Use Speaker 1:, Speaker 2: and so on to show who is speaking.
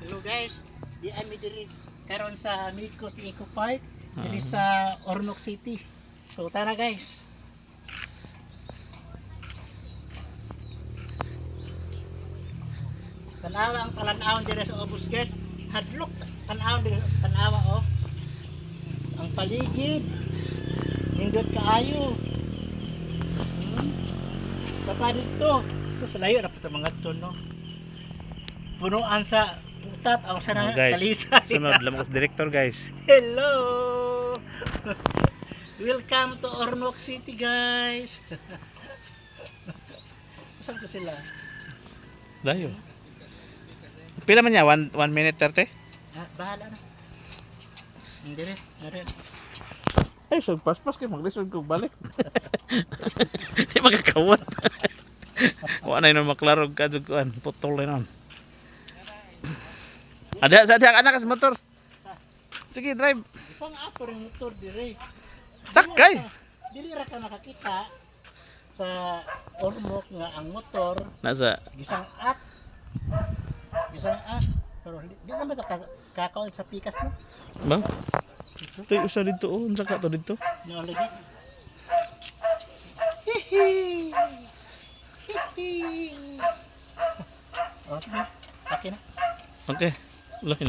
Speaker 1: Hello guys, di ami diri karon sa Migos Eco Park diri sa Ormoc City. So tara guys. Tanawa ang palanawon diri sa Obus guys. Hadlok tanawon diri tanawa oh. Ang paligid nindot kaayo. Baka dito. So sa layo ra pa mga to no. Punuan sa putat ang sana
Speaker 2: guys,
Speaker 1: kalisay.
Speaker 2: sunod lamang sa director guys.
Speaker 1: Hello! Welcome to Ormoc City guys. Saan to sila?
Speaker 2: Dayo. Pila man niya? 1 minute 30?
Speaker 1: Bahala na. Hindi rin.
Speaker 2: Ay, so pas-pas kayo maglisod ko balik. Di magkakawat. Wala na yun maklarog ka dyan. Putol na yun. Ada sa anak sa motor. Sige, drive.
Speaker 1: Isang ato rin motor dire.
Speaker 2: Sakay.
Speaker 1: Dili ra ka makakita sa Ormoc nga ang motor
Speaker 2: Nasa.
Speaker 1: gisang at. Pero di naman kakaon sa pikas no.
Speaker 2: Ba? Ito yung isa dito. Oh, ang saka to dito.
Speaker 1: No lagi. Hihi. Hihi. Okay na.
Speaker 2: Okay. Lahin